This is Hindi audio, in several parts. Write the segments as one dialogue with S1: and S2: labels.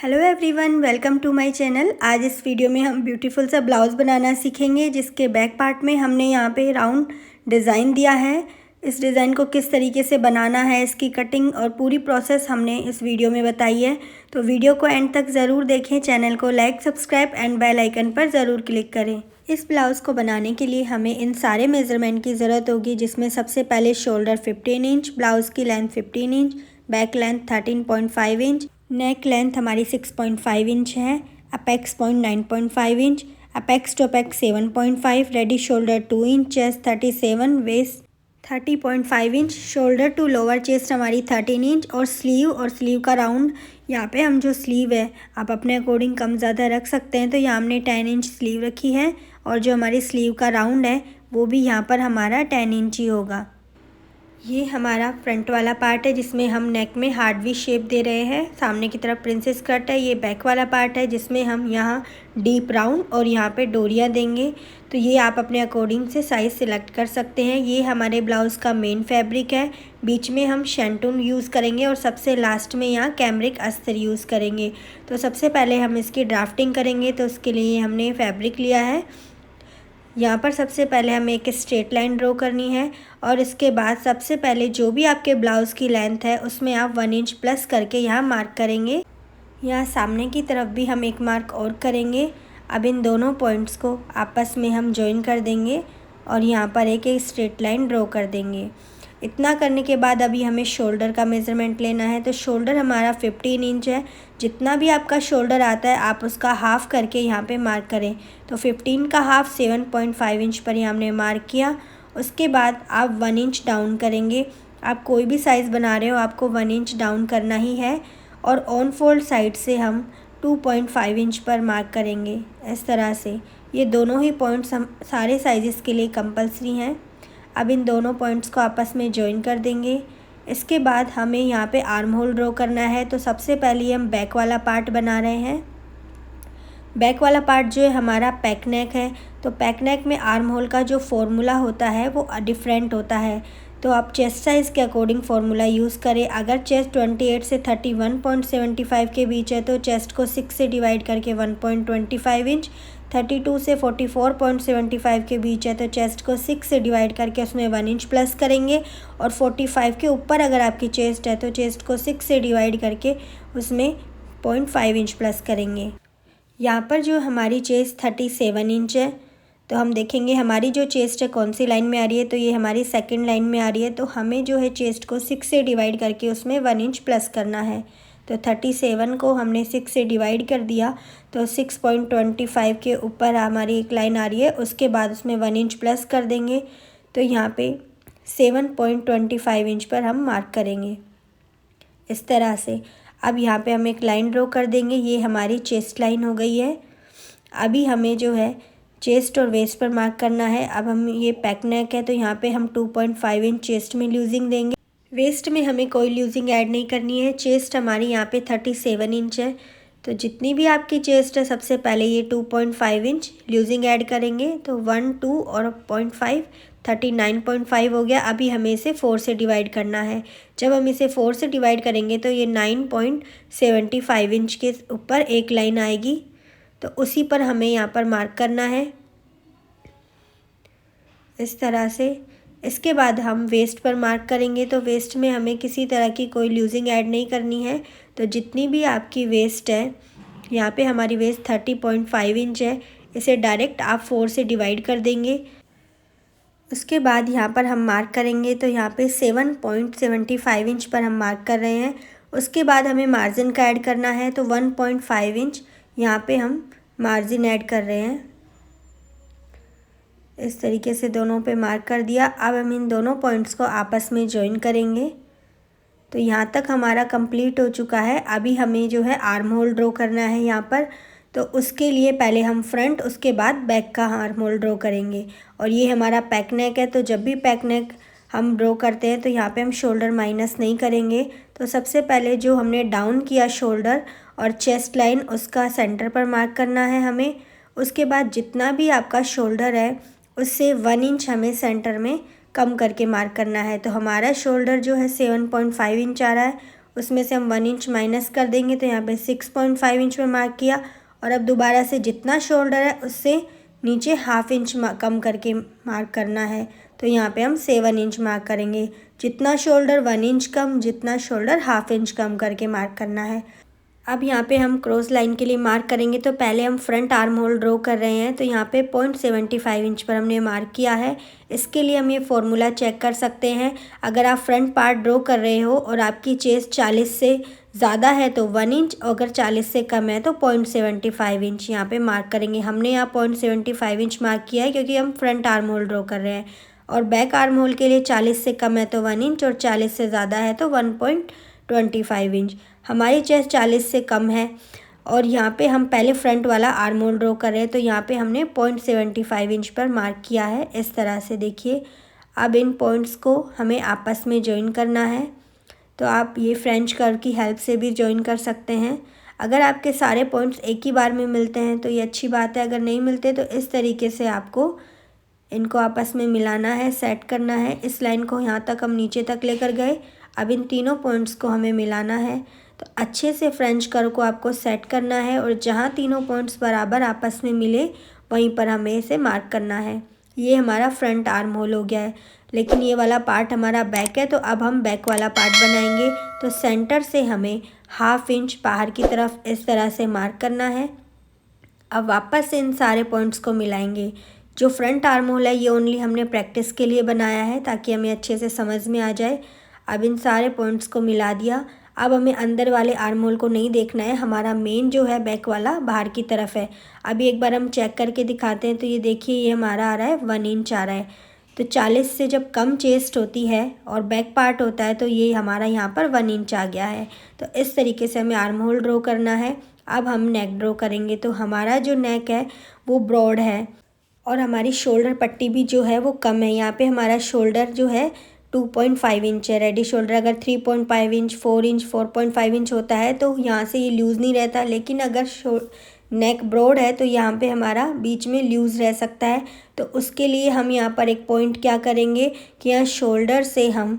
S1: Hello everyone, welcome to my channel. आज इस वीडियो में हम ब्यूटीफुल सा ब्लाउज़ बनाना सीखेंगे, जिसके बैक पार्ट में हमने यहाँ पे राउंड डिज़ाइन दिया है। इस डिज़ाइन को किस तरीके से बनाना है, इसकी कटिंग और पूरी प्रोसेस हमने इस वीडियो में बताई है। तो वीडियो को एंड तक ज़रूर देखें। चैनल को like, subscribe and bell icon पर ज़रूर क्लिक करें। इस ब्लाउज़ को बनाने के लिए हमें इन सारे मेज़रमेंट की ज़रूरत होगी, जिसमें सबसे पहले शोल्डर 15 इंच, ब्लाउज़ की length 15 inch, back length 13.5 inch, neck length हमारी 6.5 इंच है, apex point 9.5 inch, apex to apex 7.5, ready shoulder 2 inch, chest 37, waist 30.5 inch, shoulder to lower chest हमारी 13 इंच और स्लीव का राउंड यहाँ पे हम जो स्लीव है आप अपने अकॉर्डिंग कम ज़्यादा रख सकते हैं। तो यहाँ हमने 10 इंच स्लीव रखी है और जो हमारी स्लीव का राउंड है वो भी यहाँ पर हमारा 10 इंच ही होगा। ये हमारा फ्रंट वाला पार्ट है, जिसमें हम नेक में हार्ट वी शेप दे रहे हैं। सामने की तरफ प्रिंसेस कट है। ये बैक वाला पार्ट है, जिसमें हम यहाँ डीप राउंड और यहाँ पे डोरियाँ देंगे। तो ये आप अपने अकॉर्डिंग से साइज़ सिलेक्ट कर सकते हैं। ये हमारे ब्लाउज़ का मेन फैब्रिक है। बीच में हम शैंटून यूज़ करेंगे और सबसे लास्ट में यहाँ कैमरिक अस्तर यूज़ करेंगे। तो सबसे पहले हम इसकी ड्राफ्टिंग करेंगे, तो उसके लिए हमने फैब्रिक लिया है। यहाँ पर सबसे पहले हमें एक स्ट्रेट लाइन ड्रॉ करनी है और इसके बाद सबसे पहले जो भी आपके ब्लाउज़ की लेंथ है उसमें आप 1 इंच प्लस करके यहाँ मार्क करेंगे। यहाँ सामने की तरफ भी हम एक मार्क और करेंगे। अब इन दोनों पॉइंट्स को आपस में हम जॉइन कर देंगे और यहाँ पर एक स्ट्रेट लाइन ड्रॉ कर देंगे। इतना करने के बाद अभी हमें शोल्डर का मेज़रमेंट लेना है। तो शोल्डर हमारा 15 इंच है। जितना भी आपका शोल्डर आता है आप उसका हाफ़ करके यहाँ पे मार्क करें। तो 15 का हाफ़ 7.5 इंच पर ही हमने मार्क किया। उसके बाद आप 1 इंच डाउन करेंगे। आप कोई भी साइज़ बना रहे हो आपको 1 इंच डाउन करना ही है और ऑन फोल्ड साइड से हम 2.5 इंच पर मार्क करेंगे। इस तरह से ये दोनों ही पॉइंट्स हम सारे साइज़ के लिए कंपल्सरी हैं। अब इन दोनों पॉइंट्स को आपस में जॉइन कर देंगे। इसके बाद हमें यहाँ पे आर्म होल ड्रॉ करना है। तो सबसे पहले हम बैक वाला पार्ट बना रहे हैं। बैक वाला पार्ट जो है हमारा पैक नेक है। तो पैक नेक में आर्म होल का जो फॉर्मूला होता है वो डिफरेंट होता है। तो आप चेस्ट साइज़ के अकॉर्डिंग फार्मूला यूज़ करें। अगर चेस्ट 28 से 31.75 के बीच है तो चेस्ट को 6 से डिवाइड करके 1.25 इंच, 32 से 44.75 के बीच है तो चेस्ट को 6 से डिवाइड करके उसमें 1 इंच प्लस करेंगे और 45 के ऊपर अगर आपकी चेस्ट है तो चेस्ट को 6 से डिवाइड करके उसमें 0.5 इंच प्लस करेंगे। यहाँ पर जो हमारी चेस्ट 37 इंच है, तो हम देखेंगे हमारी जो चेस्ट है कौन सी लाइन में आ रही है। तो ये हमारी सेकंड लाइन में आ रही है। तो हमें जो है चेस्ट को 6 से डिवाइड करके उसमें 1 इंच प्लस करना है। तो 37 को हमने 6 से डिवाइड कर दिया तो 6.25 के ऊपर हमारी एक लाइन आ रही है। उसके बाद उसमें 1 इंच प्लस कर देंगे। तो यहाँ पे 7.25 इंच पर हम मार्क करेंगे इस तरह से। अब यहाँ पे हम एक लाइन ड्रॉ कर देंगे। ये हमारी चेस्ट लाइन हो गई है। अभी हमें जो है चेस्ट और वेस्ट पर मार्क करना है। अब हम ये पैक नेक है तो यहाँ पे हम 2.5 इंच चेस्ट में लूजिंग देंगे। वेस्ट में हमें कोई लूजिंग ऐड नहीं करनी है। चेस्ट हमारी यहाँ पे 37 इंच है। तो जितनी भी आपकी चेस्ट है सबसे पहले ये 2.5 इंच लूजिंग ऐड करेंगे। तो 1, 2 और 0.5 39.5 हो गया। अभी हमें इसे 4 से डिवाइड करना है। जब हम इसे 4 से डिवाइड करेंगे तो ये 9.75 इंच के ऊपर एक लाइन आएगी। तो उसी पर हमें यहाँ पर मार्क करना है इस तरह से। इसके बाद हम वेस्ट पर मार्क करेंगे। तो वेस्ट में हमें किसी तरह की कोई लूजिंग ऐड नहीं करनी है। तो जितनी भी आपकी वेस्ट है, यहाँ पे हमारी वेस्ट 30.5 इंच है, इसे डायरेक्ट आप 4 से डिवाइड कर देंगे। उसके बाद यहाँ पर हम मार्क करेंगे। तो यहाँ पे 7.75 इंच पर हम मार्क कर रहे हैं। उसके बाद हमें मार्जिन का ऐड करना है। तो 1.5 इंच यहाँ पे हम मार्जिन ऐड कर रहे हैं। इस तरीके से दोनों पे मार्क कर दिया। अब हम इन दोनों पॉइंट्स को आपस में जॉइन करेंगे। तो यहाँ तक हमारा कंप्लीट हो चुका है। अभी हमें जो है आर्म होल ड्रॉ करना है यहाँ पर। तो उसके लिए पहले हम फ्रंट उसके बाद बैक का आर्म होल ड्रॉ करेंगे। और ये हमारा पैक नेक है। तो जब भी पैक नेक हम ड्रॉ करते हैं तो यहाँ पे हम शोल्डर माइनस नहीं करेंगे। तो सबसे पहले जो हमने डाउन किया शोल्डर और चेस्ट लाइन उसका सेंटर पर मार्क करना है हमें। उसके बाद जितना भी आपका शोल्डर है उससे 1 इंच हमें सेंटर में कम करके मार्क करना है। तो हमारा शोल्डर जो है 7.5 इंच आ रहा है उसमें से हम 1 इंच माइनस कर देंगे। तो यहाँ पे 6.5 इंच में मार्क किया और अब दोबारा से जितना शोल्डर है उससे नीचे ½ इंच कम करके मार्क करना है। तो यहाँ पे हम 7 इंच मार्क करेंगे। जितना शोल्डर 1 इंच कम, जितना शोल्डर ½ इंच कम करके मार्क करना है। अब यहाँ पे हम क्रॉस लाइन के लिए मार्क करेंगे। तो पहले हम फ्रंट आर्म होल ड्रॉ कर रहे हैं। तो यहाँ पे 0.75 इंच पर हमने मार्क किया है। इसके लिए हम ये फॉर्मूला चेक कर सकते हैं। अगर आप फ्रंट पार्ट ड्रॉ कर रहे हो और आपकी चेस्ट 40 से ज़्यादा है तो 1 इंच, अगर 40 से कम है तो 0.75 इंच यहाँ पे मार्क करेंगे। हमने यहाँ 0.75 इंच मार्क किया है क्योंकि हम फ्रंट आर्म होल ड्रॉ कर रहे हैं। और बैक आर्म होल के लिए 40 से कम है तो 1 इंच और 40 से ज़्यादा है तो 1.25 इंच। हमारी चेस्ट 40 से कम है और यहाँ पे हम पहले फ्रंट वाला आर्म होल ड्रॉ कर रहे हैं। तो यहाँ पे हमने 0.75 इंच पर मार्क किया है। इस तरह से देखिए। अब इन पॉइंट्स को हमें आपस में जॉइन करना है। तो आप ये फ्रेंच कर्व की हेल्प से भी जॉइन कर सकते हैं। अगर आपके सारे पॉइंट्स एक ही बार में मिलते हैं तो ये अच्छी बात है। अगर नहीं मिलते तो इस तरीके से आपको इनको आपस में मिलाना है, सेट करना है। इस लाइन को यहाँ तक हम नीचे तक लेकर गए। अब इन तीनों पॉइंट्स को हमें मिलाना है। तो अच्छे से फ्रेंच कर्व को आपको सेट करना है और जहाँ तीनों पॉइंट्स बराबर आपस में मिले वहीं पर हमें इसे मार्क करना है। ये हमारा फ्रंट आर्म होल हो गया है, लेकिन ये वाला पार्ट हमारा बैक है। तो अब हम बैक वाला पार्ट बनाएंगे। तो सेंटर से हमें ½ इंच बाहर की तरफ इस तरह से मार्क करना है। अब वापस से इन सारे पॉइंट्स को मिलाएंगे। जो फ्रंट आर्म होल है ये ओनली हमने प्रैक्टिस के लिए बनाया है ताकि हमें अच्छे से समझ में आ जाए। अब इन सारे पॉइंट्स को मिला दिया। अब हमें अंदर वाले आर्म होल को नहीं देखना है, हमारा मेन जो है बैक वाला बाहर की तरफ है। अभी एक बार हम चेक करके दिखाते हैं। तो ये देखिए, ये हमारा आ रहा है 1 इंच आ रहा है। तो 40 से जब कम चेस्ट होती है और बैक पार्ट होता है तो ये हमारा यहाँ पर 1 इंच आ गया है। तो इस तरीके से हमें आर्म होल ड्रॉ करना है। अब हम नेक ड्रॉ करेंगे। तो हमारा जो नेक है वो ब्रॉड है और हमारी शोल्डर पट्टी भी जो है वो कम है। यहाँ पे हमारा शोल्डर जो है 2.5 इंच है। रेडी शोल्डर अगर 3.5 इंच, 4 इंच, 4.5 इंच होता है तो यहाँ से ये लूज़ नहीं रहता। लेकिन अगर नेक ब्रॉड है तो यहाँ पे हमारा बीच में लूज़ रह सकता है। तो उसके लिए हम यहाँ पर एक पॉइंट क्या करेंगे कि यहाँ शोल्डर से हम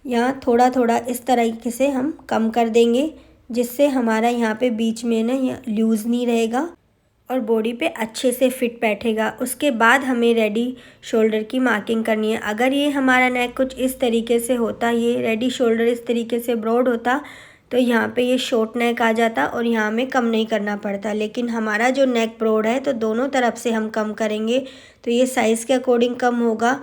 S1: यहाँ थोड़ा थोड़ा इस तरीके से हम कम कर देंगे, जिससे हमारा यहाँ पे बीच में ना लूज़ नहीं रहेगा और बॉडी पे अच्छे से फिट बैठेगा। उसके बाद हमें रेडी शोल्डर की मार्किंग करनी है। अगर ये हमारा नेक कुछ इस तरीके से होता, ये रेडी शोल्डर इस तरीके से ब्रॉड होता तो यहाँ पे ये शॉर्ट नेक आ जाता और यहाँ में कम नहीं करना पड़ता। लेकिन हमारा जो नेक ब्रॉड है तो दोनों तरफ से हम कम करेंगे तो ये साइज़ के अकॉर्डिंग कम होगा।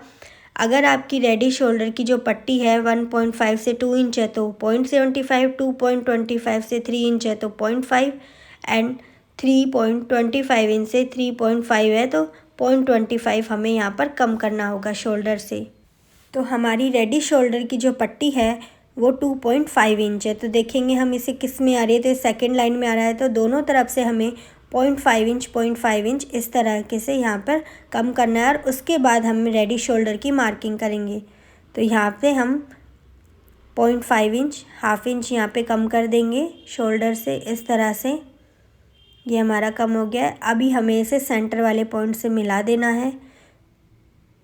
S1: अगर आपकी रेडी शोल्डर की जो पट्टी है 1.5 से 2 इंच है तो 0.75, 2.25 से 3 इंच है तो 0.5 एंड 3.25 इंच से 3.5 है तो 0.25 हमें यहाँ पर कम करना होगा शोल्डर से। तो हमारी रेडी शोल्डर की जो पट्टी है वो 2.5 इंच है। तो देखेंगे हम इसे किस में आ रही है, तो सेकंड लाइन में आ रहा है। तो दोनों तरफ से हमें 0.5 इंच इस तरीके से यहाँ पर कम करना है और उसके बाद हम रेडी शोल्डर की मार्किंग करेंगे। तो यहाँ पे हम 0.5 इंच, ½ इंच यहाँ पे कम कर देंगे शोल्डर से इस तरह से। ये हमारा कम हो गया है। अभी हमें इसे सेंटर वाले पॉइंट से मिला देना है।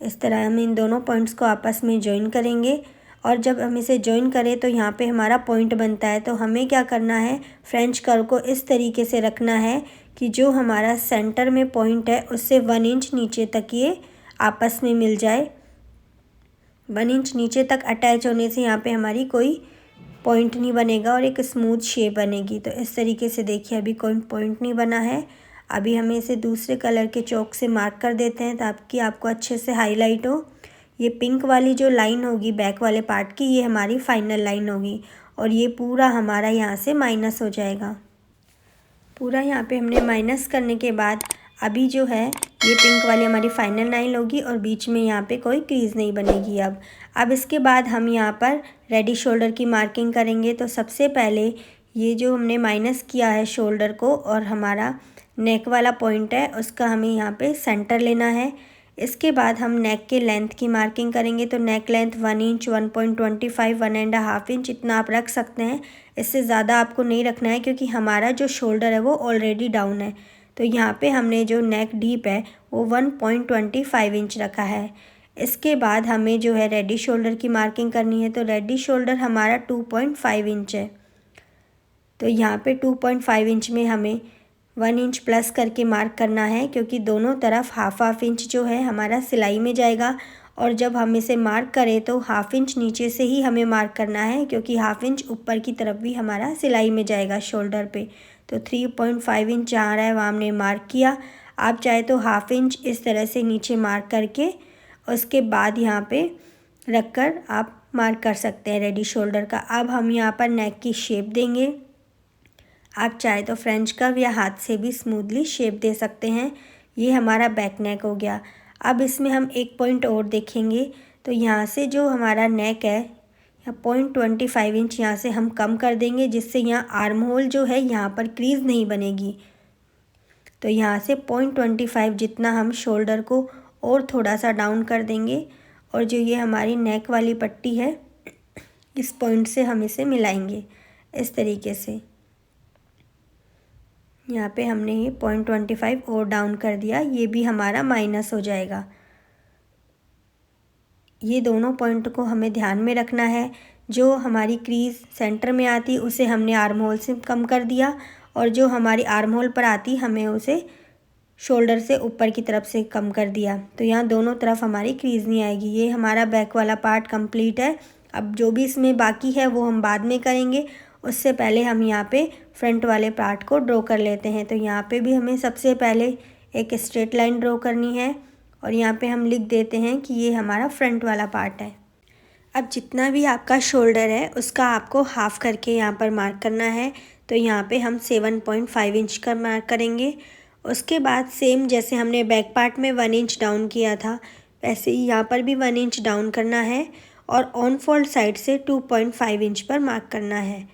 S1: इस तरह हम इन दोनों पॉइंट्स को आपस में जॉइन करेंगे और जब हम इसे जॉइन करें तो यहाँ पे हमारा पॉइंट बनता है। तो हमें क्या करना है, फ्रेंच कर्व को इस तरीके से रखना है कि जो हमारा सेंटर में पॉइंट है उससे 1 इंच नीचे तक ये आपस में मिल जाए। 1 इंच नीचे तक अटैच होने से यहाँ पे हमारी कोई पॉइंट नहीं बनेगा और एक स्मूथ शेप बनेगी। तो इस तरीके से देखिए अभी कोई पॉइंट नहीं बना है। अभी हमें इसे दूसरे कलर के चॉक से मार्क कर देते हैं ताकि आपको अच्छे से हाईलाइट हो। ये पिंक वाली जो लाइन होगी बैक वाले पार्ट की, ये हमारी फाइनल लाइन होगी और ये पूरा हमारा यहाँ से माइनस हो जाएगा। पूरा यहाँ पे हमने माइनस करने के बाद अभी जो है ये पिंक वाली हमारी फाइनल लाइन होगी और बीच में यहाँ पे कोई क्रीज नहीं बनेगी। अब इसके बाद हम यहाँ पर रेडी शोल्डर की मार्किंग करेंगे। तो सबसे पहले ये जो हमने माइनस किया है शोल्डर को और हमारा नेक वाला पॉइंट है उसका हमें यहाँ पे सेंटर लेना है। इसके बाद हम नेक के लेंथ की मार्किंग करेंगे। तो नेक लेंथ 1 इंच, 1.25, 1.5 इंच इतना आप रख सकते हैं। इससे ज़्यादा आपको नहीं रखना है क्योंकि हमारा जो शोल्डर है वो ऑलरेडी डाउन है। तो यहाँ पे हमने जो नेक डीप है वो 1.25 इंच रखा है। इसके बाद हमें जो है रेडी शोल्डर की मार्किंग करनी है। तो रेडी शोल्डर हमारा 2.5 इंच है। तो यहाँ पे 2.5 इंच में हमें 1 इंच प्लस करके मार्क करना है, क्योंकि दोनों तरफ हाफ इंच जो है हमारा सिलाई में जाएगा। और जब हम इसे मार्क करें तो हाफ इंच नीचे से ही हमें मार्क करना है, क्योंकि हाफ इंच ऊपर की तरफ भी हमारा सिलाई में जाएगा शोल्डर पे। तो 3.5 इंच जहाँ रहा है वहाँ हमने मार्क किया। आप चाहे तो हाफ इंच इस तरह से नीचे मार्क करके उसके बाद यहाँ पे रख कर आप मार्क कर सकते हैं रेडी शोल्डर का। अब हम यहाँ पर नेक की शेप देंगे। आप चाहे तो फ्रेंच कर्व या हाथ से भी स्मूथली शेप दे सकते हैं। ये हमारा बैक नेक हो गया। अब इसमें हम एक पॉइंट और देखेंगे। तो यहाँ से जो हमारा नेक है 0.25 इंच यहाँ से हम कम कर देंगे, जिससे यहाँ आर्म होल जो है यहाँ पर क्रीज नहीं बनेगी। तो यहाँ से 0.25 जितना हम शोल्डर को और थोड़ा सा डाउन कर देंगे, और जो ये हमारी नेक वाली पट्टी है इस पॉइंट से हम इसे मिलाएंगे इस तरीके से। यहाँ पे हमने ये 0.25 और डाउन कर दिया, ये भी हमारा माइनस हो जाएगा। ये दोनों पॉइंट को हमें ध्यान में रखना है। जो हमारी क्रीज सेंटर में आती उसे हमने आर्म होल से कम कर दिया, और जो हमारी आर्म होल पर आती हमें उसे शोल्डर से ऊपर की तरफ से कम कर दिया। तो यहाँ दोनों तरफ हमारी क्रीज नहीं आएगी। ये हमारा बैक वाला पार्ट कंप्लीट है। अब जो भी इसमें बाकी है वो हम बाद में करेंगे, उससे पहले हम यहाँ पे फ्रंट वाले पार्ट को ड्रॉ कर लेते हैं। तो यहाँ पे भी हमें सबसे पहले एक स्ट्रेट लाइन ड्रॉ करनी है, और यहाँ पे हम लिख देते हैं कि ये हमारा फ्रंट वाला पार्ट है। अब जितना भी आपका शोल्डर है उसका आपको हाफ़ करके यहाँ पर मार्क करना है। तो यहाँ पे हम 7.5 इंच का मार्क करेंगे। उसके बाद सेम जैसे हमने बैक पार्ट में 1 इंच डाउन किया था, वैसे ही यहाँ पर भी 1 इंच डाउन करना है, और ऑन फोल्ड साइड से 2.5 इंच पर मार्क करना है।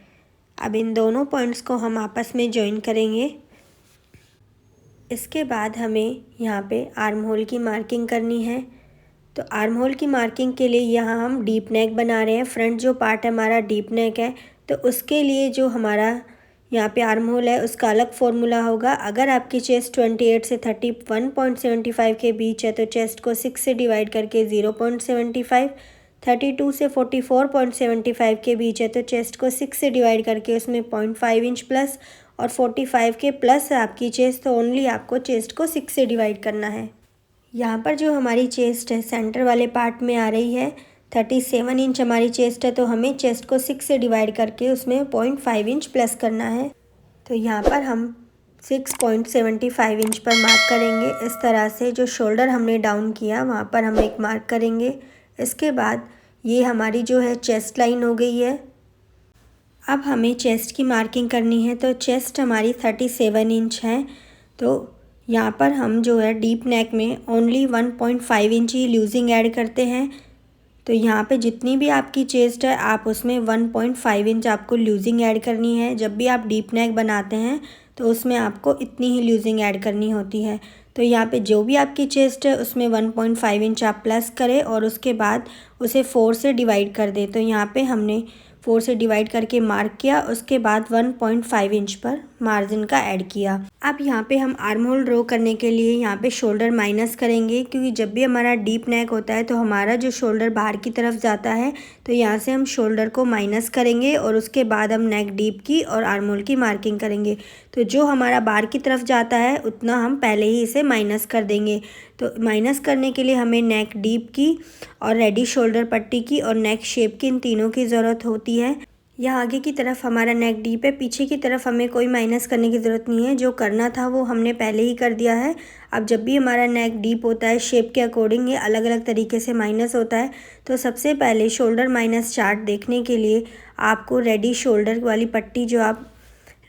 S1: अब इन दोनों पॉइंट्स को हम आपस में जॉइन करेंगे। इसके बाद हमें यहाँ पे आर्म होल की मार्किंग करनी है। तो आर्म होल की मार्किंग के लिए यहाँ हम डीप नेक बना रहे हैं। फ्रंट जो पार्ट है हमारा डीप नेक है, तो उसके लिए जो हमारा यहाँ पे आर्म होल है उसका अलग फॉर्मूला होगा। अगर आपकी चेस्ट 28 से 31.75 के बीच है तो चेस्ट को 6 से डिवाइड करके 0.75, 32 से 44.75 के बीच है तो चेस्ट को 6 से डिवाइड करके उसमें 0.5 इंच प्लस, और 45 के प्लस आपकी चेस्ट तो ओनली आपको चेस्ट को 6 से डिवाइड करना है। यहाँ पर जो हमारी चेस्ट है सेंटर वाले पार्ट में आ रही है 37 इंच हमारी चेस्ट है, तो हमें चेस्ट को 6 से डिवाइड करके उसमें 0.5 इंच प्लस करना है। तो यहाँ पर हम 6.75 इंच पर मार्क करेंगे। इस तरह से जो शोल्डर हमने डाउन किया वहाँ पर हम एक मार्क करेंगे। इसके बाद ये हमारी जो है चेस्ट लाइन हो गई है। अब हमें चेस्ट की मार्किंग करनी है। तो चेस्ट हमारी 37 इंच है, तो यहाँ पर हम जो है डीप नेक में ओनली 1.5 इंच ही लूजिंग ऐड करते हैं। तो यहाँ पे जितनी भी आपकी चेस्ट है आप उसमें 1.5 इंच आपको लूजिंग ऐड करनी है। जब भी आप डीप नेक बनाते हैं तो उसमें आपको इतनी ही लूजिंग ऐड करनी होती है। तो यहाँ पे जो भी आपकी चेस्ट है उसमें 1.5 इंच आप प्लस करें, और उसके बाद उसे 4 से डिवाइड कर दें। तो यहाँ पे हमने 4 से डिवाइड करके मार्क किया, उसके बाद 1.5 इंच पर मार्जिन का ऐड किया। अब यहाँ पे हम आर्म होल ड्रॉ करने के लिए यहाँ पे शोल्डर माइनस करेंगे, क्योंकि जब भी हमारा डीप नेक होता है तो हमारा जो शोल्डर बाहर की तरफ जाता है, तो यहाँ से हम शोल्डर को माइनस करेंगे और उसके बाद हम नेक डीप की और आर्म होल की मार्किंग करेंगे। तो जो हमारा बाहर की तरफ जाता है उतना हम पहले ही इसे माइनस कर देंगे। तो माइनस करने के लिए हमें नेक डीप की और रेडी शोल्डर पट्टी की और नेक शेप की, इन तीनों की ज़रूरत होती है। यहाँ आगे की तरफ हमारा नेक डीप है, पीछे की तरफ हमें कोई माइनस करने की ज़रूरत नहीं है। जो करना था वो हमने पहले ही कर दिया है। अब जब भी हमारा नेक डीप होता है शेप के अकॉर्डिंग ये अलग अलग तरीके से माइनस होता है। तो सबसे पहले शोल्डर माइनस चार्ट देखने के लिए आपको रेडी शोल्डर वाली पट्टी जो आप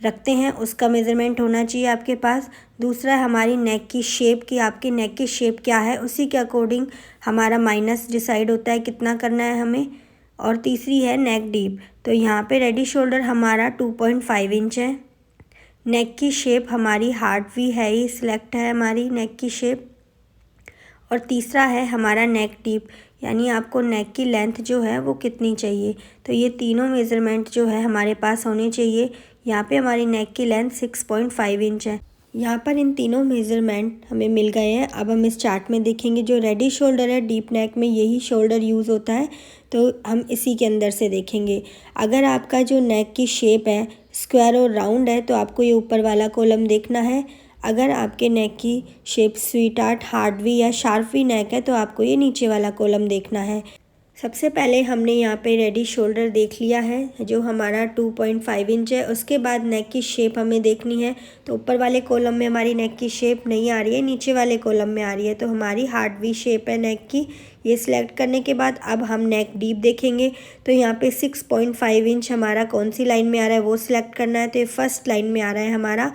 S1: रखते हैं उसका मेज़रमेंट होना चाहिए आपके पास। दूसरा है हमारी नेक की शेप की, आपकी नेक की शेप क्या है उसी के अकॉर्डिंग हमारा माइनस डिसाइड होता है कितना करना है हमें। और तीसरी है नेक डीप। तो यहाँ पे रेडी शोल्डर हमारा 2.5 इंच है। नेक की शेप हमारी हार्ट वी है ही सिलेक्ट है हमारी नेक की शेप। और तीसरा है हमारा नेक डीप, यानी आपको नेक की लेंथ जो है वो कितनी चाहिए। तो ये तीनों मेज़रमेंट जो है हमारे पास होने चाहिए। यहाँ पे हमारी नेक की लेंथ 6.5 इंच है। यहाँ पर इन तीनों मेज़रमेंट हमें मिल गए हैं। अब हम इस चार्ट में देखेंगे, जो रेडी शोल्डर है डीप नेक में यही शोल्डर यूज़ होता है, तो हम इसी के अंदर से देखेंगे। अगर आपका जो नेक की शेप है स्क्वायर और राउंड है तो आपको ये ऊपर वाला कॉलम देखना है। अगर आपके नेक की shape sweetheart, hard V या शार्प वी नेक है तो आपको ये नीचे वाला कॉलम देखना है। सबसे पहले हमने यहाँ पे रेडी शोल्डर देख लिया है जो हमारा 2.5 इंच है। उसके बाद नेक की शेप हमें देखनी है, तो ऊपर वाले कॉलम में हमारी नेक की शेप नहीं आ रही है, नीचे वाले कॉलम में आ रही है, तो हमारी हार्ड वी शेप है नेक की। ये सिलेक्ट करने के बाद अब हम नेक डीप देखेंगे, तो यहाँ पे 6.5 इंच हमारा कौन सी लाइन में आ रहा है वो सिलेक्ट करना है, तो ये फर्स्ट लाइन में आ रहा है हमारा।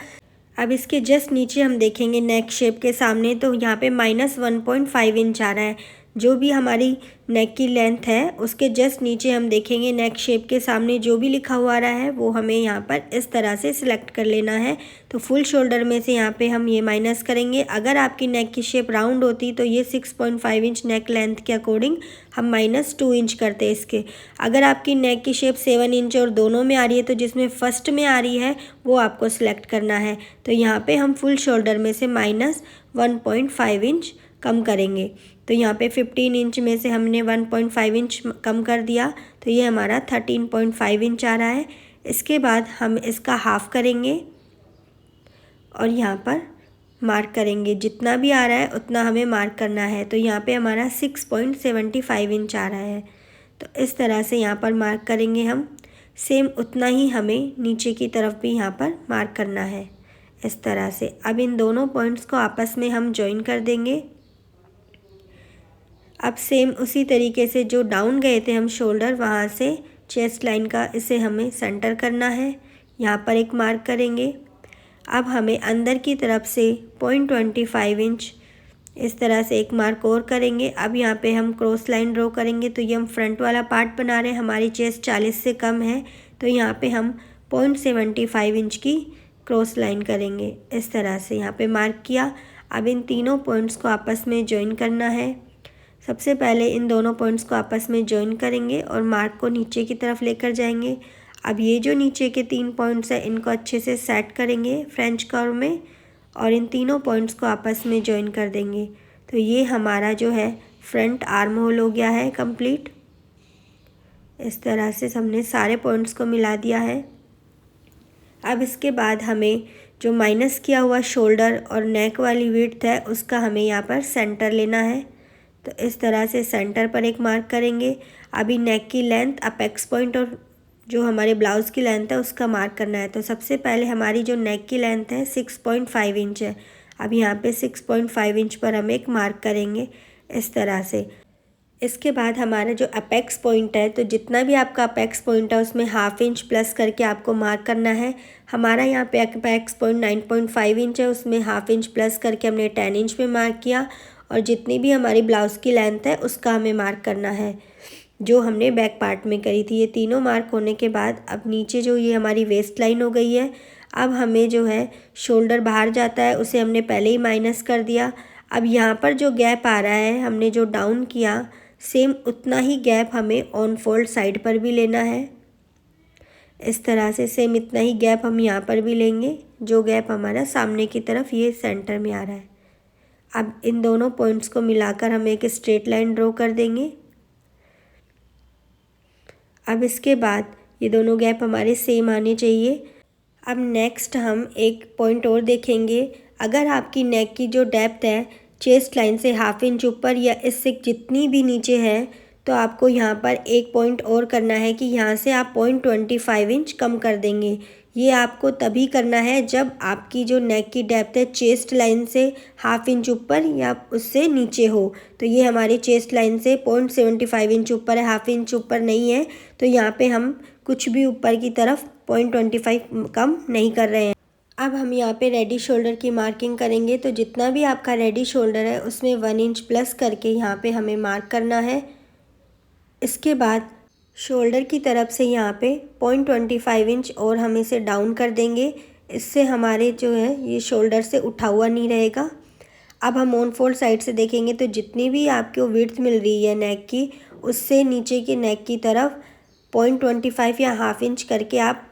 S1: अब इसके जस्ट नीचे हम देखेंगे नेक शेप के सामने, तो यहाँ पे -1.5 इंच आ रहा है। जो भी हमारी नेक की लेंथ है उसके जस्ट नीचे हम देखेंगे नेक शेप के सामने जो भी लिखा हुआ आ रहा है वो हमें यहाँ पर इस तरह से सिलेक्ट कर लेना है। तो फुल शोल्डर में से यहाँ पे हम ये माइनस करेंगे। अगर आपकी नेक की शेप राउंड होती तो ये 6.5 इंच नेक लेंथ के अकॉर्डिंग हम -2 इंच करते इसके। अगर आपकी नेक की शेप 7 इंच और दोनों में आ रही है तो जिसमें फर्स्ट में आ रही है वो आपको सिलेक्ट करना है। तो यहाँ पे हम फुल शोल्डर में से -1.5 इंच कम करेंगे। तो यहाँ पे 15 इंच में से हमने 1.5 इंच कम कर दिया, तो ये हमारा 13.5 इंच आ रहा है। इसके बाद हम इसका हाफ करेंगे और यहाँ पर मार्क करेंगे, जितना भी आ रहा है उतना हमें मार्क करना है। तो यहाँ पे हमारा 6.75 इंच आ रहा है, तो इस तरह से यहाँ पर मार्क करेंगे हम। सेम उतना ही हमें नीचे की तरफ भी यहाँ पर मार्क करना है इस तरह से। अब इन दोनों पॉइंट्स को आपस में हम जॉइन कर देंगे। अब सेम उसी तरीके से जो डाउन गए थे हम शोल्डर, वहाँ से चेस्ट लाइन का इसे हमें सेंटर करना है, यहाँ पर एक मार्क करेंगे। अब हमें अंदर की तरफ से 0.25 इंच इस तरह से एक मार्क और करेंगे। अब यहाँ पे हम क्रॉस लाइन ड्रॉ करेंगे, तो ये हम फ्रंट वाला पार्ट बना रहे हैं, हमारी चेस्ट 40 से कम है, तो यहाँ पे हम 0.75 इंच की क्रॉस लाइन करेंगे इस तरह से। यहाँ पे मार्क किया। अब इन तीनों पॉइंट्स को आपस में जॉइन करना है। सबसे पहले इन दोनों पॉइंट्स को आपस में जॉइन करेंगे और मार्क को नीचे की तरफ लेकर जाएंगे। अब ये जो नीचे के 3 पॉइंट्स हैं इनको अच्छे से सेट करेंगे फ्रेंच कर्व में और इन तीनों पॉइंट्स को आपस में जॉइन कर देंगे। तो ये हमारा जो है फ्रंट आर्म होल हो गया है कंप्लीट। इस तरह से हमने सारे पॉइंट्स को मिला दिया है। अब इसके बाद हमें जो माइनस किया हुआ शोल्डर और नेक वाली विड्थ है उसका हमें यहाँ पर सेंटर लेना है, तो इस तरह से सेंटर पर एक मार्क करेंगे। अभी नेक की लेंथ, अपेक्स पॉइंट और जो हमारे ब्लाउज़ की लेंथ है उसका मार्क करना है। तो सबसे पहले हमारी जो नेक की लेंथ है 6.5 इंच है। अब यहाँ पे 6.5 इंच पर हम एक मार्क करेंगे इस तरह से। इसके बाद हमारा जो अपेक्स पॉइंट है, तो जितना भी आपका अपेक्स पॉइंट है उसमें हाफ इंच प्लस करके आपको मार्क करना है। हमारा यहाँ पे अपेक्स पॉइंट 9.5 इंच है, उसमें हाफ इंच प्लस करके हमने 10 इंच में मार्क किया और जितनी भी हमारी ब्लाउज़ की लेंथ है उसका हमें मार्क करना है जो हमने बैक पार्ट में करी थी। ये तीनों मार्क होने के बाद अब नीचे जो ये हमारी वेस्ट लाइन हो गई है, अब हमें जो है शोल्डर बाहर जाता है उसे हमने पहले ही माइनस कर दिया। अब यहाँ पर जो गैप आ रहा है हमने जो डाउन किया, सेम उतना ही गैप हमें ऑन फोल्ड साइड पर भी लेना है। इस तरह से सेम इतना ही गैप हम यहाँ पर भी लेंगे, जो गैप हमारा सामने की तरफ ये सेंटर में आ रहा है। अब इन दोनों पॉइंट्स को मिलाकर हम एक स्ट्रेट लाइन ड्रॉ कर देंगे। अब इसके बाद ये दोनों गैप हमारे सेम आने चाहिए। अब नेक्स्ट हम एक पॉइंट और देखेंगे। अगर आपकी नेक की जो डेप्थ है चेस्ट लाइन से हाफ इंच ऊपर या इससे जितनी भी नीचे है, तो आपको यहाँ पर एक पॉइंट और करना है कि यहाँ से आप 0.25 इंच कम कर देंगे। ये आपको तभी करना है जब आपकी जो नेक की डेप्थ है चेस्ट लाइन से हाफ इंच ऊपर या उससे नीचे हो। तो ये हमारी चेस्ट लाइन से 0.75 इंच ऊपर है, हाफ इंच ऊपर नहीं है, तो यहाँ पे हम कुछ भी ऊपर की तरफ 0.25 कम नहीं कर रहे हैं। अब हम यहाँ पे रेडी शोल्डर की मार्किंग करेंगे, तो जितना भी आपका रेडी शोल्डर है उसमें 1 इंच प्लस करके यहाँ पे हमें मार्क करना है। इसके बाद शोल्डर की तरफ से यहाँ पे 0.25 इंच और हम इसे डाउन कर देंगे। इससे हमारे जो है ये शोल्डर से उठा हुआ नहीं रहेगा। अब हम ऑन फोल्ड साइड से देखेंगे, तो जितनी भी आपको विड्थ मिल रही है नेक की, उससे नीचे की नेक की तरफ 0.25 या हाफ इंच करके आप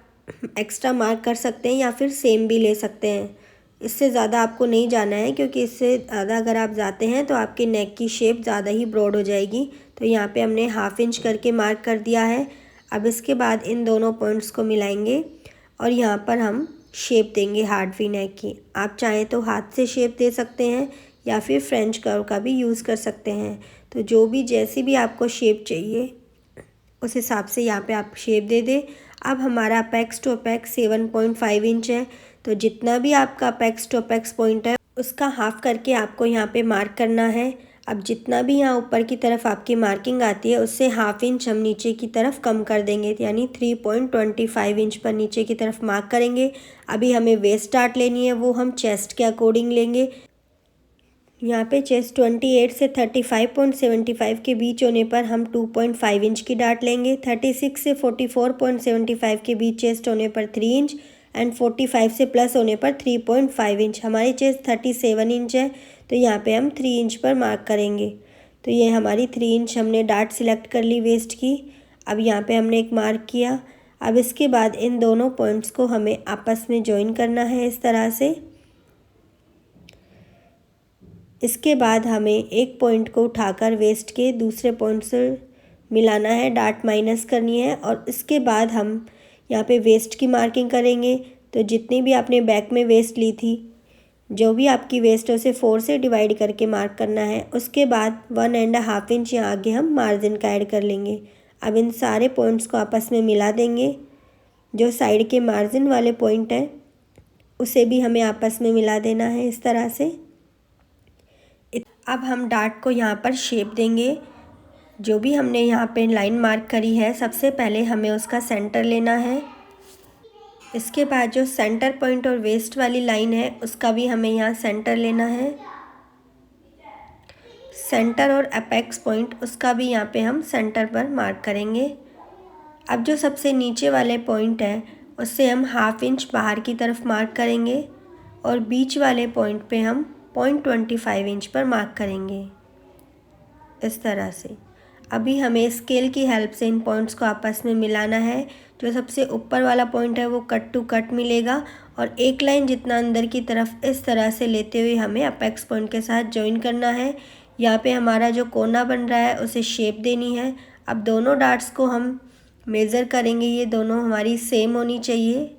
S1: एक्स्ट्रा मार्क कर सकते हैं या फिर सेम भी ले सकते हैं। इससे ज़्यादा आपको नहीं जाना है, क्योंकि इससे ज़्यादा अगर आप जाते हैं तो आपके नेक की शेप ज़्यादा ही ब्रॉड हो जाएगी। तो यहाँ पे हमने 1/2 इंच करके मार्क कर दिया है। अब इसके बाद इन दोनों पॉइंट्स को मिलाएंगे और यहाँ पर हम शेप देंगे हार्ड वी नेक की। आप चाहें तो हाथ से शेप दे सकते हैं या फिर फ्रेंच कर्व का भी यूज़ कर सकते हैं। तो जो भी जैसी भी आपको शेप चाहिए उस हिसाब से यहाँ पे आप शेप दे दें। अब हमारा अपेक्स टू अपेक्स 7.5 इंच है, तो जितना भी आपका अपेक्स टू अपेक्स पॉइंट है उसका हाफ करके आपको यहाँ पे मार्क करना है। अब जितना भी यहाँ ऊपर की तरफ आपकी मार्किंग आती है उससे 1/2 इंच हम नीचे की तरफ कम कर देंगे, यानी 3.25 इंच पर नीचे की तरफ मार्क करेंगे। अभी हमें वेस्ट डार्ट लेनी है, वो हम चेस्ट के अकॉर्डिंग लेंगे। यहाँ पे चेस्ट 28 से 35.75 के बीच होने पर हम 2.5 इंच की डार्ट लेंगे। 36 से 44.75 के बीच चेस्ट होने पर 3 इंच एंड 45 से प्लस होने पर 3.5 इंच। हमारी चेस्ट 37 इंच है, तो यहाँ पे हम 3 इंच पर मार्क करेंगे। तो ये हमारी 3 इंच हमने डार्ट सिलेक्ट कर ली वेस्ट की। अब यहाँ पे हमने एक मार्क किया। अब इसके बाद इन दोनों पॉइंट्स को हमें आपस में ज्वाइन करना है इस तरह से। इसके बाद हमें एक पॉइंट को उठाकर वेस्ट के दूसरे पॉइंट से मिलाना है, डार्ट माइनस करनी है और इसके बाद हम यहाँ पे वेस्ट की मार्किंग करेंगे। तो जितनी भी आपने बैक में वेस्ट ली थी, जो भी आपकी वेस्ट है उसे 4 से डिवाइड करके मार्क करना है। उसके बाद 1.5 इंच यहाँ आगे हम मार्जिन का ऐड कर लेंगे। अब इन सारे पॉइंट्स को आपस में मिला देंगे। जो साइड के मार्जिन वाले पॉइंट हैं उसे भी हमें आपस में मिला देना है इस तरह से। अब हम डार्ट को यहाँ पर शेप देंगे। जो भी हमने यहाँ पे लाइन मार्क करी है सबसे पहले हमें उसका सेंटर लेना है। इसके बाद जो सेंटर पॉइंट और वेस्ट वाली लाइन है उसका भी हमें यहाँ सेंटर लेना है। सेंटर और अपेक्स पॉइंट उसका भी यहाँ पे हम सेंटर पर मार्क करेंगे। अब जो सबसे नीचे वाले पॉइंट है उससे हम 1/2 इंच बाहर की तरफ मार्क करेंगे और बीच वाले पॉइंट पे हम 0.25 इंच पर मार्क करेंगे इस तरह से। अभी हमें स्केल की हेल्प से इन पॉइंट्स को आपस में मिलाना है। जो सबसे ऊपर वाला पॉइंट है वो कट टू कट मिलेगा और एक लाइन जितना अंदर की तरफ इस तरह से लेते हुए हमें अपेक्स पॉइंट के साथ ज्वाइन करना है। यहाँ पे हमारा जो कोना बन रहा है उसे शेप देनी है। अब दोनों डार्ट्स को हम मेज़र करेंगे, ये दोनों हमारी सेम होनी चाहिए।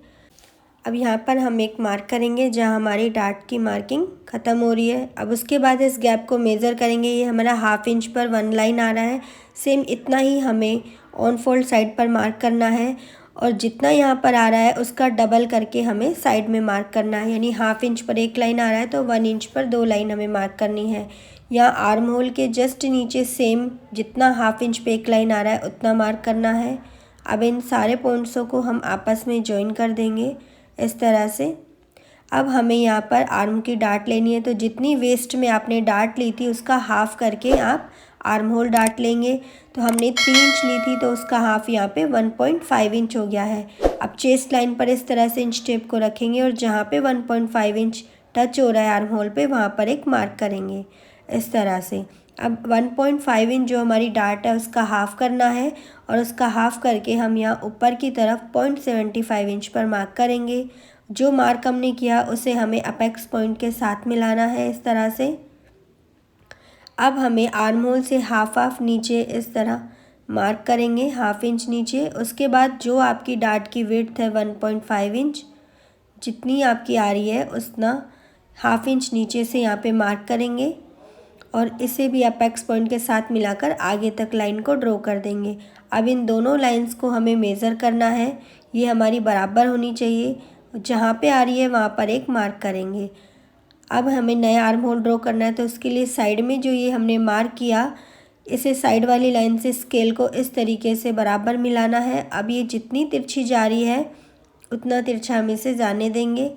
S1: अब यहाँ पर हम एक मार्क करेंगे जहाँ हमारी डार्ट की मार्किंग ख़त्म हो रही है। अब उसके बाद इस गैप को मेज़र करेंगे। ये हमारा 1/2 इंच पर 1 लाइन आ रहा है। सेम इतना ही हमें ऑन फोल्ड साइड पर मार्क करना है और जितना यहाँ पर आ रहा है उसका डबल करके हमें साइड में मार्क करना है। यानी 1/2 इंच पर 1 लाइन आ रहा है तो 1 इंच पर 2 लाइन हमें मार्क करनी है। यहाँ आर्म होल के जस्ट नीचे सेम जितना 1/2 इंच पे 1 लाइन आ रहा है उतना मार्क करना है। अब इन सारे पॉइंट्सों को हम आपस में ज्वाइन कर देंगे इस तरह से। अब हमें यहाँ पर आर्म की डार्ट लेनी है, तो जितनी वेस्ट में आपने डार्ट ली थी उसका हाफ करके आप आर्म होल डार्ट लेंगे। तो हमने 3 इंच ली थी तो उसका हाफ यहाँ पे 1.5 इंच हो गया है। अब चेस्ट लाइन पर इस तरह से इंच टेप को रखेंगे और जहाँ पे 1.5 इंच टच हो रहा है आर्म होल पे वहाँ पर एक मार्क करेंगे इस तरह से। अब 1.5 इंच जो हमारी डार्ट है उसका हाफ करना है और उसका हाफ करके हम यहाँ ऊपर की तरफ 0.75 इंच पर मार्क करेंगे। जो मार्क हमने किया उसे हमें अपेक्स पॉइंट के साथ मिलाना है इस तरह से। अब हमें आर्म होल से हाफ नीचे इस तरह मार्क करेंगे, 1/2 इंच नीचे। उसके बाद जो आपकी डार्ट की विड्थ है 1.5 इंच, जितनी आपकी आ रही है उतना 1/2 इंच नीचे से यहाँ पे मार्क करेंगे और इसे भी अपेक्स पॉइंट के साथ मिलाकर आगे तक लाइन को ड्रॉ कर देंगे। अब इन दोनों लाइंस को हमें मेज़र करना है। ये हमारी बराबर होनी चाहिए। जहाँ पे आ रही है वहाँ पर एक मार्क करेंगे। अब हमें नया आर्म होल ड्रॉ करना है, तो उसके लिए साइड में जो ये हमने मार्क किया इसे साइड वाली लाइन से स्केल को इस तरीके से बराबर मिलाना है। अब ये जितनी तिरछी जा रही है उतना तिरछा हम इसे जाने देंगे।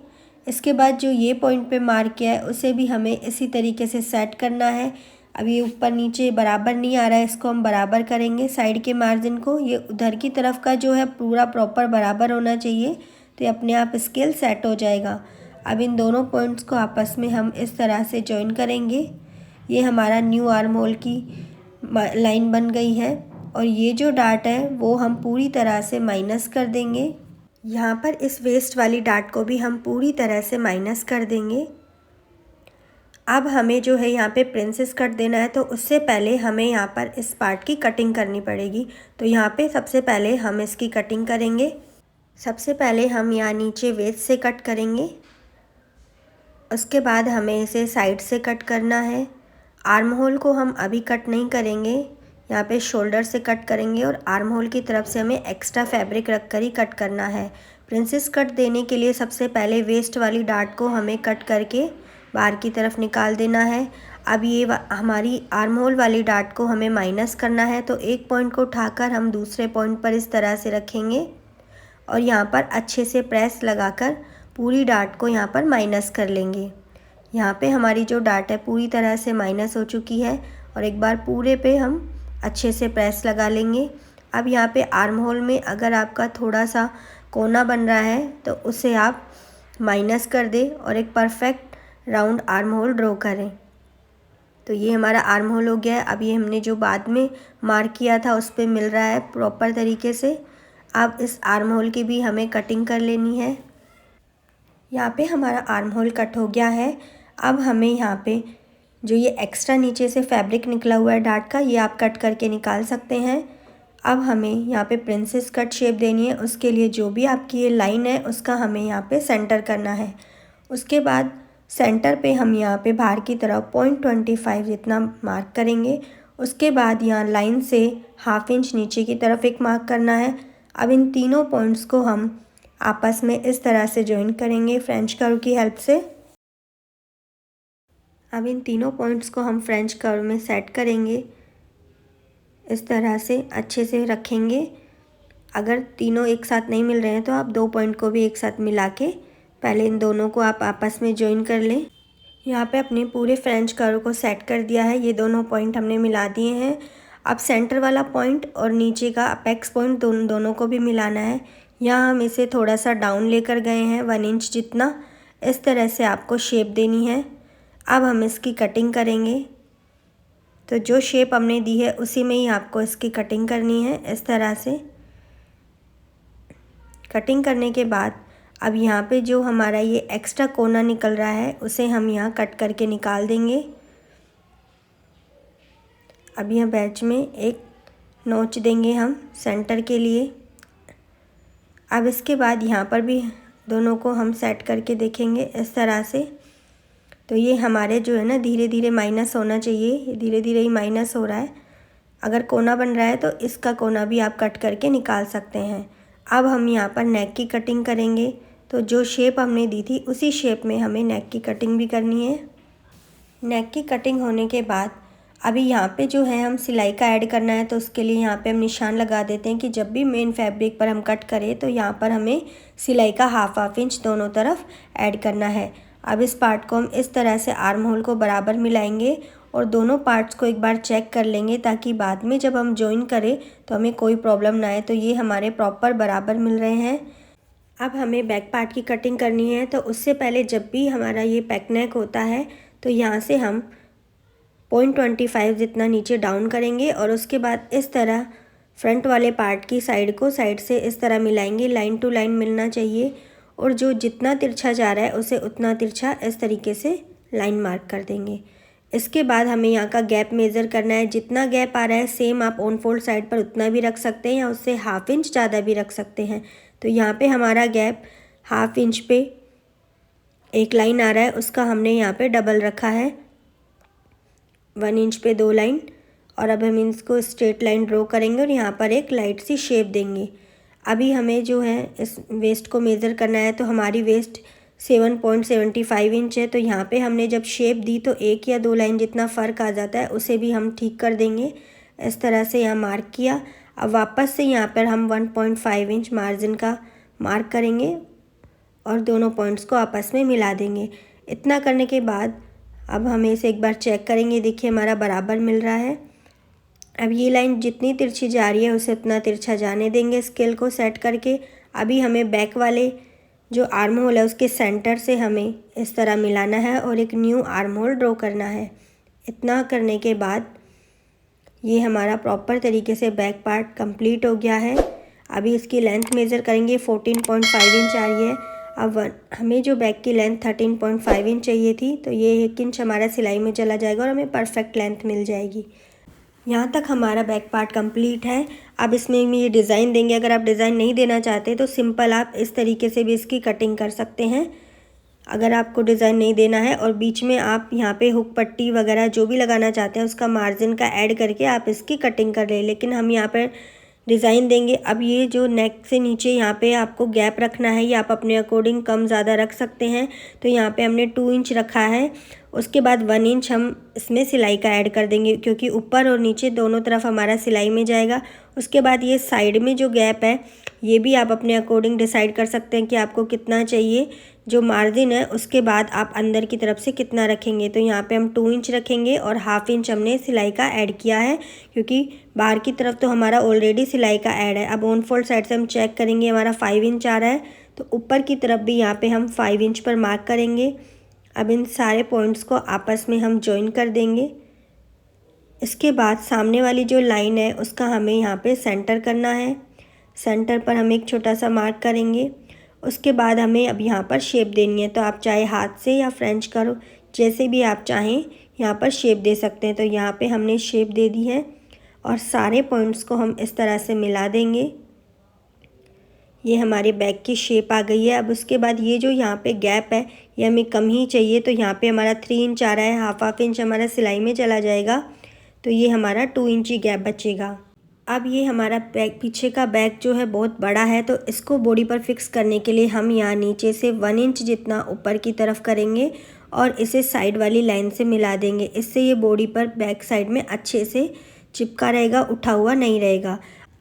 S1: इसके बाद जो ये पॉइंट पे मार्क किया है उसे भी हमें इसी तरीके से सेट करना है। अब ये ऊपर नीचे बराबर नहीं आ रहा है, इसको हम बराबर करेंगे। साइड के मार्जिन को ये उधर की तरफ का जो है पूरा प्रॉपर बराबर होना चाहिए, तो ये अपने आप स्केल सेट हो जाएगा। अब इन दोनों पॉइंट्स को आपस में हम इस तरह से जॉइन करेंगे। ये हमारा न्यू आर्म होल की लाइन बन गई है और ये जो डार्ट है वो हम पूरी तरह से माइनस कर देंगे। यहाँ पर इस वेस्ट वाली डार्ट को भी हम पूरी तरह से माइनस कर देंगे। अब हमें जो है यहाँ पे प्रिंसेस कट देना है, तो उससे पहले हमें यहाँ पर इस पार्ट की कटिंग करनी पड़ेगी। तो यहाँ पे सबसे पहले हम इसकी कटिंग करेंगे। सबसे पहले हम यहाँ नीचे वेस्ट से कट करेंगे, उसके बाद हमें इसे साइड से कट करना है। आर्म होल को हम अभी कट नहीं करेंगे, यहाँ पे शोल्डर से कट करेंगे और आर्म होल की तरफ से हमें एक्स्ट्रा फैब्रिक रख कर ही कट करना है। प्रिंसेस कट देने के लिए सबसे पहले वेस्ट वाली डार्ट को हमें कट करके बाहर की तरफ निकाल देना है। अब ये हमारी आर्म होल वाली डार्ट को हमें माइनस करना है, तो एक पॉइंट को उठाकर हम दूसरे पॉइंट पर इस तरह से रखेंगे और यहाँ पर अच्छे से प्रेस लगाकर पूरी डार्ट को यहाँ पर माइनस कर लेंगे। यहाँ पे हमारी जो डार्ट है पूरी तरह से माइनस हो चुकी है और एक बार पूरे पे हम अच्छे से प्रेस लगा लेंगे। अब यहाँ पे आर्म होल में अगर आपका थोड़ा सा कोना बन रहा है तो उसे आप माइनस कर दें और एक perfect round arm hole draw करें। तो ये हमारा आर्म होल हो गया है। अब ये हमने जो बाद में मार्क किया था उस पर मिल रहा है प्रॉपर तरीके से। अब इस आर्म होल की भी हमें कटिंग कर लेनी है। यहाँ पे हमारा आर्म होल कट हो गया है। अब हमें यहाँ पे जो ये एक्स्ट्रा नीचे से फैब्रिक निकला हुआ है डार्ट का, ये आप कट करके निकाल सकते हैं। अब हमें यहाँ पे प्रिंसेस कट शेप देनी है। उसके लिए जो भी आपकी ये लाइन है उसका हमें यहाँ पे सेंटर करना है। उसके बाद सेंटर पे हम यहाँ पे बाहर की तरफ 0.25 जितना मार्क करेंगे। उसके बाद यहाँ लाइन से ½ इंच नीचे की तरफ एक मार्क करना है। अब इन तीनों पॉइंट्स को हम आपस में इस तरह से जॉइन करेंगे फ्रेंच कर्व की हेल्प से। अब इन तीनों पॉइंट्स को हम फ्रेंच कर्व में सेट करेंगे, इस तरह से अच्छे से रखेंगे। अगर तीनों एक साथ नहीं मिल रहे हैं तो आप 2 पॉइंट को भी एक साथ मिला के पहले इन दोनों को आप आपस में जॉइन कर लें। यहाँ पे अपने पूरे फ्रेंच कर्व को सेट कर दिया है। ये दोनों पॉइंट हमने मिला दिए हैं। अब सेंटर वाला पॉइंट और नीचे का अपेक्स पॉइंट दोनों को भी मिलाना है। यहाँ हम इसे थोड़ा सा डाउन लेकर गए हैं 1 इंच जितना। इस तरह से आपको शेप देनी है। अब हम इसकी कटिंग करेंगे। तो जो शेप हमने दी है उसी में ही आपको इसकी कटिंग करनी है। इस तरह से कटिंग करने के बाद अब यहाँ पे जो हमारा ये एक्स्ट्रा कोना निकल रहा है उसे हम यहाँ कट करके निकाल देंगे। अब यहाँ बैच में एक नोच देंगे हम सेंटर के लिए। अब इसके बाद यहाँ पर भी दोनों को हम सेट करके देखेंगे इस तरह से। तो ये हमारे जो है ना धीरे धीरे माइनस होना चाहिए, ये धीरे धीरे ही माइनस हो रहा है। अगर कोना बन रहा है तो इसका कोना भी आप कट करके निकाल सकते हैं। अब हम यहाँ पर नेक की कटिंग करेंगे। तो जो शेप हमने दी थी उसी शेप में हमें नेक की कटिंग भी करनी है। नेक की कटिंग होने के बाद अभी यहाँ पे जो है हम सिलाई का ऐड करना है, तो उसके लिए यहाँ पे हम निशान लगा देते हैं कि जब भी मेन फैब्रिक पर हम कट करें तो यहाँ पर हमें सिलाई का ½ इंच दोनों तरफ ऐड करना है। अब इस पार्ट को हम इस तरह से आर्म होल को बराबर मिलाएंगे और दोनों पार्ट्स को एक बार चेक कर लेंगे ताकि बाद में जब हम जॉइन करें तो हमें कोई प्रॉब्लम ना आए। तो ये हमारे प्रॉपर बराबर मिल रहे हैं। अब हमें बैक पार्ट की कटिंग करनी है। तो उससे पहले जब भी हमारा ये पैक नेक होता है तो यहाँ से हम 0.25 जितना नीचे डाउन करेंगे और उसके बाद इस तरह फ्रंट वाले पार्ट की साइड को साइड से इस तरह मिलाएंगे। लाइन टू लाइन मिलना चाहिए और जो जितना तिरछा जा रहा है उसे उतना तिरछा इस तरीके से लाइन मार्क कर देंगे। इसके बाद हमें यहाँ का गैप मेज़र करना है। जितना गैप आ रहा है सेम आप ऑन फोल्ड साइड पर उतना भी रख सकते हैं या उससे ½ इंच ज़्यादा भी रख सकते हैं। तो यहाँ पे हमारा गैप ½ इंच पे एक लाइन आ रहा है, उसका हमने यहाँ पे डबल रखा है 1 इंच पे 2 लाइन। और अब हम इसको स्ट्रेट लाइन ड्रॉ करेंगे और यहाँ पर एक लाइट सी शेप देंगे। अभी हमें जो है इस वेस्ट को मेज़र करना है। तो हमारी वेस्ट 7.75 इंच है। तो यहाँ पे हमने जब शेप दी तो 1 या 2 लाइन जितना फ़र्क आ जाता है उसे भी हम ठीक कर देंगे। इस तरह से यहाँ मार्क किया। अब वापस से यहाँ पर हम 1.5 इंच मार्जिन का मार्क करेंगे और दोनों पॉइंट्स को आपस में मिला देंगे। इतना करने के बाद अब हमें इसे एक बार चेक करेंगे। देखिए हमारा बराबर मिल रहा है। अब ये लाइन जितनी तिरछी जा रही है उसे उतना तिरछा जाने देंगे स्केल को सेट करके। अभी हमें बैक वाले जो आर्म होल है उसके सेंटर से हमें इस तरह मिलाना है और एक न्यू आर्म होल ड्रॉ करना है। इतना करने के बाद ये हमारा प्रॉपर तरीके से बैक पार्ट कंप्लीट हो गया है। अभी इसकी लेंथ मेज़र करेंगे, 14.5 इंच आ रही है। अब हमें जो बैक की लेंथ 13.5 इंच चाहिए थी, तो ये 1 इंच हमारा सिलाई में चला जाएगा और हमें परफेक्ट लेंथ मिल जाएगी। यहाँ तक हमारा बैक पार्ट कंप्लीट है। अब इसमें हम ये डिज़ाइन देंगे। अगर आप डिज़ाइन नहीं देना चाहते तो सिंपल आप इस तरीके से भी इसकी कटिंग कर सकते हैं। अगर आपको डिज़ाइन नहीं देना है और बीच में आप यहाँ पे हुक पट्टी वगैरह जो भी लगाना चाहते हैं उसका मार्जिन का ऐड करके आप इसकी कटिंग कर लें, लेकिन हम यहाँ पर डिज़ाइन देंगे। अब ये जो नेक से नीचे यहाँ पे आपको गैप रखना है, ये आप अपने अकॉर्डिंग कम ज़्यादा रख सकते हैं। तो यहाँ पे हमने 2 इंच रखा है। उसके बाद 1 इंच हम इसमें सिलाई का ऐड कर देंगे, क्योंकि ऊपर और नीचे दोनों तरफ हमारा सिलाई में जाएगा। उसके बाद ये साइड में जो गैप है ये भी आप अपने अकॉर्डिंग डिसाइड कर सकते हैं कि आपको कितना चाहिए। जो मार्जिन है उसके बाद आप अंदर की तरफ से कितना रखेंगे। तो यहाँ पे हम 2 इंच रखेंगे और 1/2 इंच हमने सिलाई का ऐड किया है, क्योंकि बाहर की तरफ तो हमारा ऑलरेडी सिलाई का ऐड है। अब ऑन फोल्ड साइड से हम चेक करेंगे, हमारा 5 इंच आ रहा है, तो ऊपर की तरफ भी यहाँ पे हम 5 इंच पर मार्क करेंगे। अब इन सारे पॉइंट्स को आपस में हम जॉइन कर देंगे। इसके बाद सामने वाली जो लाइन है उसका हमें यहाँ पे सेंटर करना है। सेंटर पर हम एक छोटा सा मार्क करेंगे। उसके बाद हमें अब यहाँ पर शेप देनी है, तो आप चाहे हाथ से या फ्रेंच करो, जैसे भी आप चाहें यहाँ पर शेप दे सकते हैं। तो यहाँ पे हमने शेप दे दी है और सारे पॉइंट्स को हम इस तरह से मिला देंगे। ये हमारे बैक की शेप आ गई है। अब उसके बाद ये जो यहाँ पे गैप है ये हमें कम ही चाहिए, तो यहाँ पे हमारा 3 इंच आ रहा है, 1/2 इंच हमारा सिलाई में चला जाएगा, तो ये हमारा 2 इंच ही गैप बचेगा। अब ये हमारा बैक, पीछे का बैक जो है बहुत बड़ा है, तो इसको बॉडी पर फिक्स करने के लिए हम यहाँ नीचे से 1 इंच जितना ऊपर की तरफ करेंगे और इसे साइड वाली लाइन से मिला देंगे। इससे ये बॉडी पर बैक साइड में अच्छे से चिपका रहेगा, उठा हुआ नहीं रहेगा।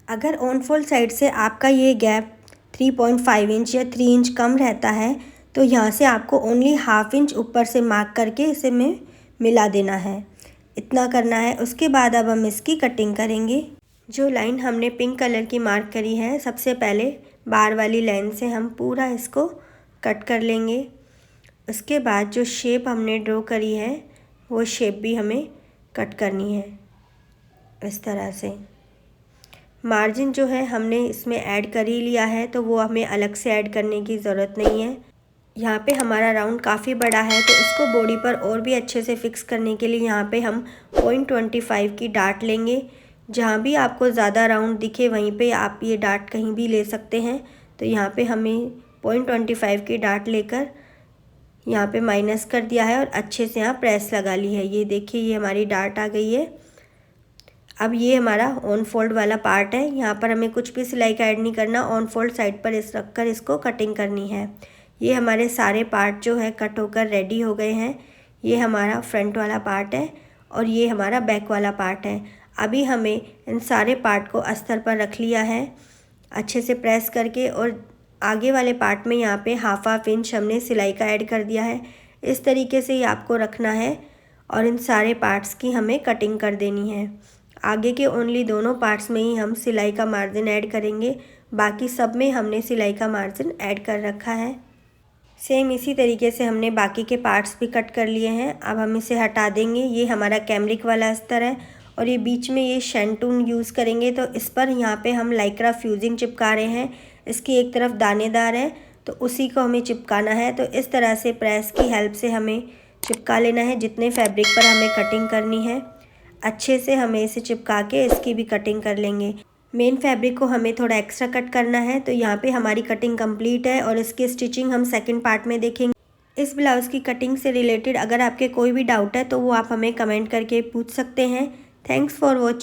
S1: अगर ऑन फोल्ड साइड से आपका ये गैप 3.5 इंच या 3 इंच कम रहता है, तो यहाँ से आपको ओनली 1/2 इंच ऊपर से मार्क करके इसे में मिला देना है। इतना करना है। उसके बाद अब हम इसकी कटिंग करेंगे। जो लाइन हमने पिंक कलर की मार्क करी है, सबसे पहले बाहर वाली लाइन से हम पूरा इसको कट कर लेंगे। उसके बाद जो शेप हमने ड्रॉ करी है वो शेप भी हमें कट करनी है इस तरह से। मार्जिन जो है हमने इसमें ऐड कर ही लिया है, तो वो हमें अलग से ऐड करने की ज़रूरत नहीं है। यहाँ पे हमारा राउंड काफ़ी बड़ा है, तो इसको बॉडी पर और भी अच्छे से फिक्स करने के लिए यहाँ पे हम 0.25 की डाट लेंगे। जहाँ भी आपको ज़्यादा राउंड दिखे वहीं पे आप ये डाट कहीं भी ले सकते हैं। तो यहाँ पे हमें 0.25 की डाट लेकर यहाँ पे माइनस कर दिया है और अच्छे से यहाँ प्रेस लगा ली है। ये देखिए, ये हमारी डाट आ गई है। अब ये हमारा ऑन फोल्ड वाला पार्ट है। यहाँ पर हमें कुछ भी सिलाई का ऐड नहीं करना, ऑन फोल्ड साइड पर इस रख कर इसको कटिंग करनी है। ये हमारे सारे पार्ट जो है कट होकर रेडी हो गए हैं। ये हमारा फ्रंट वाला पार्ट है और ये हमारा बैक वाला पार्ट है। अभी हमें इन सारे पार्ट को अस्तर पर रख लिया है अच्छे से प्रेस करके, और आगे वाले पार्ट में यहाँ पे 1/2 इंच हमने सिलाई का ऐड कर दिया है। इस तरीके से ही आपको रखना है और इन सारे पार्ट्स की हमें कटिंग कर देनी है। आगे के ओनली दोनों पार्ट्स में ही हम सिलाई का मार्जिन ऐड करेंगे, बाकी सब में हमने सिलाई का मार्जिन ऐड कर रखा है। सेम इसी तरीके से हमने बाकी के पार्ट्स भी कट कर लिए हैं। अब हम इसे हटा देंगे। ये हमारा कैमरिक वाला अस्तर है और ये बीच में ये शेंटून यूज़ करेंगे, तो इस पर यहाँ पे हम लाइक्रा फ्यूजिंग चिपका रहे हैं। इसकी एक तरफ दानेदार है तो उसी को हमें चिपकाना है। तो इस तरह से प्रेस की हेल्प से हमें चिपका लेना है। जितने फैब्रिक पर हमें कटिंग करनी है अच्छे से हमें इसे चिपका के इसकी भी कटिंग कर लेंगे। मेन फैब्रिक को हमें थोड़ा एक्स्ट्रा कट करना है। तो यहाँ पे हमारी कटिंग कंप्लीट है और इसकी स्टिचिंग हम सेकंड पार्ट में देखेंगे। इस ब्लाउज़ की कटिंग से रिलेटेड अगर आपके कोई भी डाउट है तो वो आप हमें कमेंट करके पूछ सकते हैं। Thanks for watching.